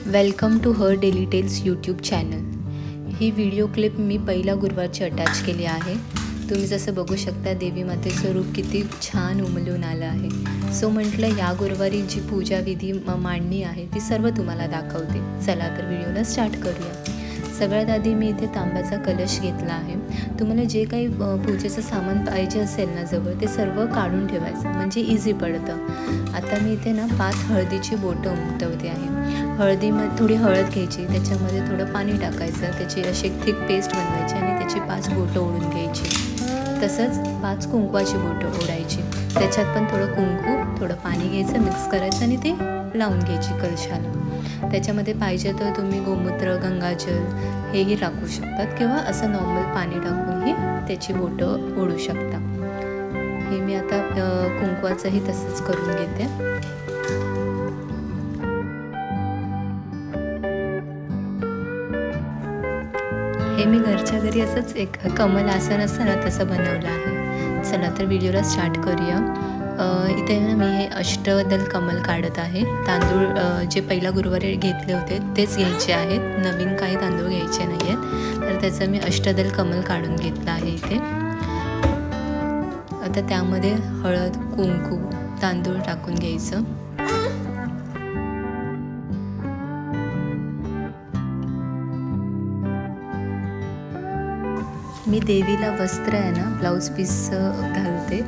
Welcome to her daily tales YouTube channel. ही video clip मी पहिल्या गुरुवारची अटॅच केली आहे। तुम्ही जसं बघू शकता देवी मातेचं रूप किती छान उमलून आलं आहे। सो म्हटलं या गुरुवारी जी पूजा विधी मांडणी आहे ती सर्व तुम्हाला दाखवते। चला तर व्हिडिओला स्टार्ट करूया। सगळ्यात आधी मी इथे तांब्याचा कलश घेतला आहे। तुम्हाला जे काही पूजेचं सामान पाहिजे असेल ना जवळ ते सर्व काढून ठेवायचं म्हणजे इझी पडतं। आता मी इथे ना 5 हळदीची बोटं उमटवते आहे। हळदीमध्ये थोडी हळद घ्यायची, त्याच्यामध्ये थोडं पाणी टाकायचं, त्याची अशी एक थिक पेस्ट बनवायची आणि त्याची 5 बोटं ओढून घ्यायची। तसंच 5 कुंकवाची बोटं ओढायची, त्याच्यात पण थोडं कुंकू थोडं पाणी घ्यायचं, मिक्स करायचं आणि ते लावून घ्यायची कलशाला। त्याच्यामध्ये पाहिजे तर तुम्ही गोमूत्र गंगाजल हेही टाकू शकतात किंवा असं नॉर्मल पाणी टाकूनही त्याची बोटं ओढू शकता। हे मी आता कुंकवाचंही तसंच करून घेते। हे मी घरच्या घरी असंच एक कमल आसन असतं ना तसं बनवलं आहे। चला तर व्हिडिओला स्टार्ट करूया। इथे ना मी हे अष्टदल कमल काढत आहे। तांदूळ जे पहिला गुरुवारी घेतले होते तेच घ्यायचे आहेत, नवीन काही तांदूळ घ्यायचे नाही आहेत। तर त्याचं मी अष्टदल कमल काढून घेतलं आहे इथे। आता त्यामध्ये हळद कुंकू तांदूळ टाकून घ्यायचं। मी देवीला वस्त्र आहे ना ब्लाऊज पीस घालते,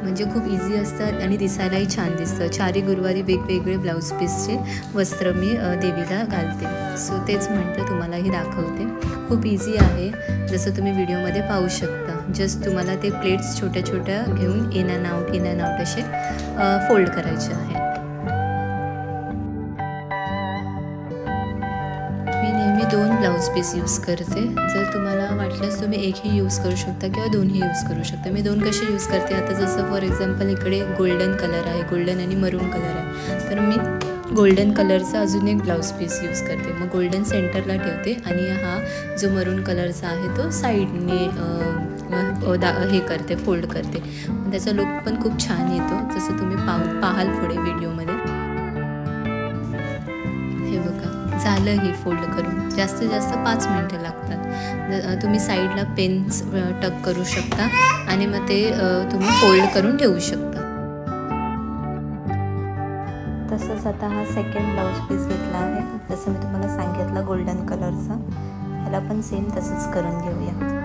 म्हणजे खूप इझी असतात आणि दिसायलाही छान दिसतं। 4 गुरुवारी वेगवेगळे ब्लाऊज पीसचे वस्त्र मी देवीला घालते। सो तेच म्हटलं तुम्हालाही दाखवते। खूप इझी आहे, जसं तुम्ही व्हिडिओमध्ये पाहू शकता। जस्ट तुम्हाला ते प्लेट्स छोट्या छोट्या घेऊन इन अँड आउट असे फोल्ड करायचे आहे। मी नेहमी 2 ब्लाऊज पीस यूज करते। जर तुम्हाला वाटल्यास तुम्ही एकही यूज करू शकता किंवा दोन्ही यूज करू शकता। मी 2 कसे यूज करते, आता जसं फॉर एक्झाम्पल इकडे गोल्डन कलर आहे, गोल्डन आणि मरून कलर आहे, तर मी गोल्डन कलरचा अजून एक ब्लाऊज पीस यूज करते। मग गोल्डन सेंटरला ठेवते आणि हा जो मरून कलरचा आहे तो साईडने हे करते, फोल्ड करते। त्याचा लुक पण खूप छान येतो, जसं तुम्ही पाहाल पुढे व्हिडिओमध्ये। हे बघा झालं हे फोल्ड करून। जास्तीत जास्त 5 मिनटं लागतात। तुम्ही साईडला पेन्स टक करू शकता आणि मग ते तुम्ही फोल्ड करून ठेवू शकता। तसंच आता हा सेकंड ब्लाऊज पीस घेतला आहे, जसं मी तुम्हाला सांगितलं गोल्डन कलरचा। ह्याला पण सेम तसंच करून घेऊया।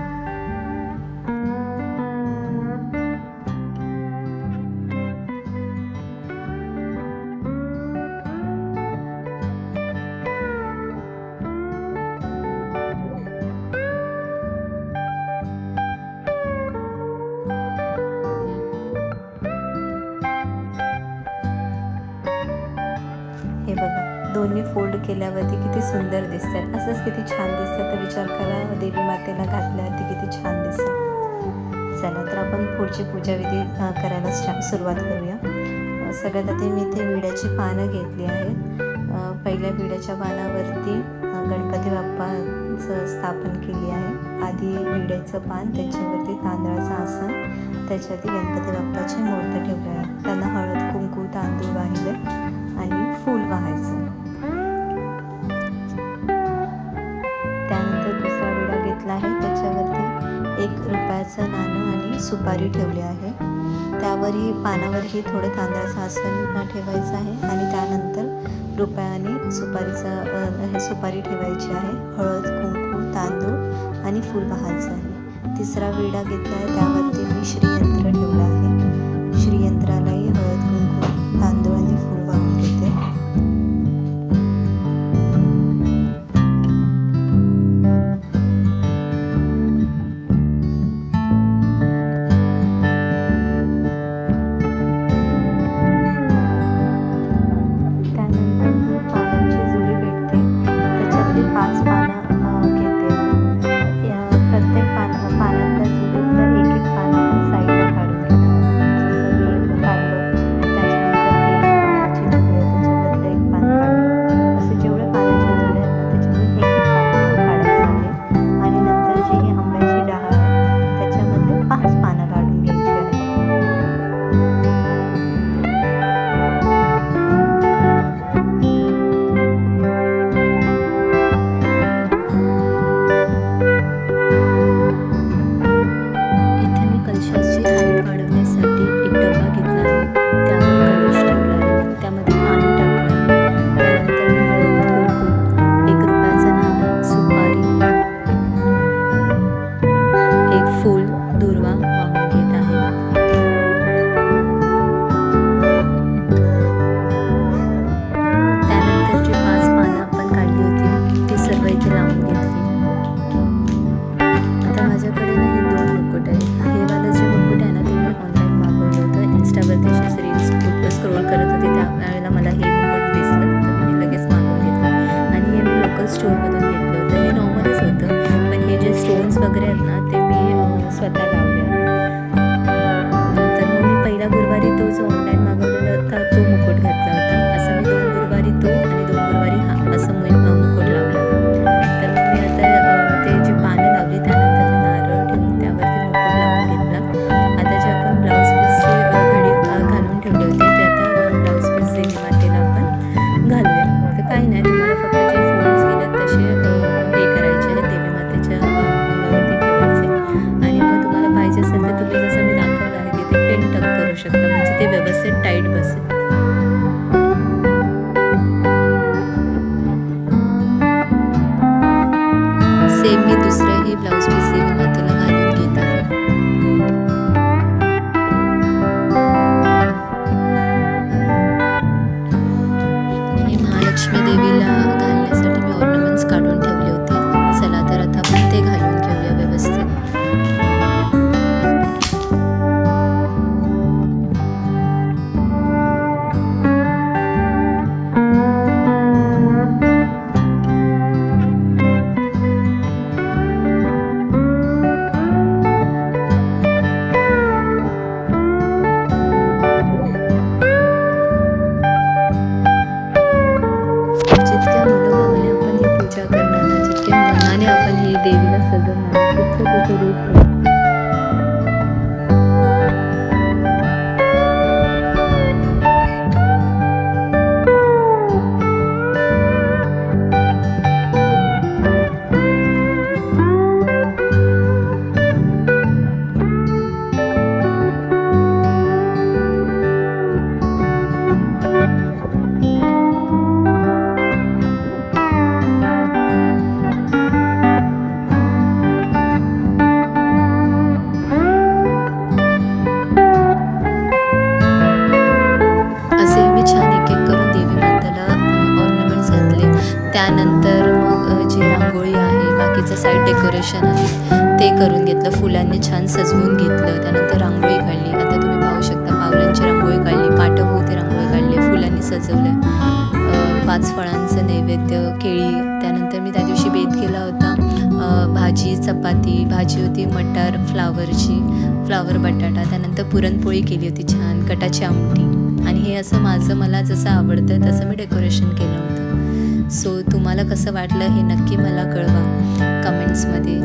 हे बघा दोन्ही फोल्ड केल्यावरती किती सुंदर दिसतात। असंच किती छान दिसतं, तर विचार करा देवी मातेला घातल्यावरती किती छान दिसतं। चला तर आपण पुढची पूजाविधी करायला सुरुवात करूया। सगळ्यात आधी मी इथे विड्याची पानं घेतली आहेत। पहिल्या विड्याच्या पानावरती गणपती बाप्पाचं स्थापन केली आहे। आधी विड्याचं पान, त्याच्यावरती तांदळाचं आसन, त्याच्यावरती गणपती बाप्पाची मूर्ती ठेवली आहे। त्यांना हळद कुंकू तांदूळ वाहिले आणि फूल वाहायचं। त्यानंतर दुसरा विडा घेतला आहे, त्याच्यावरती 1 रुपयाचं नाणं आणि सुपारी ठेवली आहे। त्यावरही पानावरही थोडं तांदळाचं आसन ठेवायचं आहे आणि त्यानंतर रुपया आणि सुपारी ठेवायची आहे। हळद कुंकू तांदूळ आणि फूल वाहायचं आहे। तिसरा विडा घेतला आहे, त्यावरती मी श्रीयंत्र ठेवलं आहे। श्रीयंत्रालाही हळद कुंकू तांदूळ आणि फूल वाहून घेते। पानातल्या जुडीतलं एक पान आपण साईडला काढून घेणार स्टोअरमधून घेतलं होतं. हे नॉर्मलच होतं, पण हे जे स्टोन्स वगैरे आहेत ना ते मी स्वतः लावले आहे. तर मग मी पहिला गुरुवारी तो जो ऑनलाईन मागवलेला होता तो मुकुट घातला होता. असं मी 2 गुरुवारी तो आणि 2 गुरुवारी हा असं मुकुट लावला. तर मग मी आता ते जी पानं लावली त्यानंतर मी नारळ ठेवून त्यावरती मुकुट लावून घेतला. आता जे आपण ब्लाऊज पीसची घडी घालून ठेवली होती ते आता ब्लाऊज पीस देवी मातेला आपण घालूया. तर काही नाही, तुम्हाला फक्त जे फोल्ड्स गेलेत तसे हे करायचे आहेत, देवी मातेच्या अंगावरती ठेवायचे आणि मग तुम्हाला पाहिजे असेल तर तुम्ही जसं मी दाखवलं आहे तिथे पिन टक करू शकता, म्हणजे ते व्यवस्थित टाईट बसेल. सेम मी दुसरंही ब्लाऊज पीस देवी मातेला घालून घेत आहे. हे महालक्ष्मी देवीला घालण्यासाठी मी ऑर्नामेंट्स काढून ठेवले होते. चला तर आता आपण ते घालून घेऊया व्यवस्थित. जितक्या मनोभावाने आपण ही पूजा करणार ना, जितक्या मनाने आपण ही देवीला सजवणार तितकं त्याचं रूप होईल. त्यानंतर मग जी रांगोळी आहे, बाकीचं साईड डेकोरेशन आहे ते करून घेतलं, फुलांनी छान सजवून घेतलं. त्यानंतर रांगोळी काढली. आता तुम्ही पाहू शकता पावलांची रांगोळी काढली, पाठभोवती रांगोळी काढली, फुलांनी सजवलं. 5 फळांचं नैवेद्य, केळी. त्यानंतर मी त्या दिवशी बेत केला होता भाजी चपाती, भाजी होती मटार फ्लावरची, फ्लावर बटाटा. त्यानंतर पुरणपोळी केली होती छान, कटाची आमटी. आणि हे असं मला जसं आवडतं तसं मी डेकोरेशन केलं होतं. सो तुम्हाला कसं वाटलं हे नक्की मला कळवा कमेंट्समध्ये.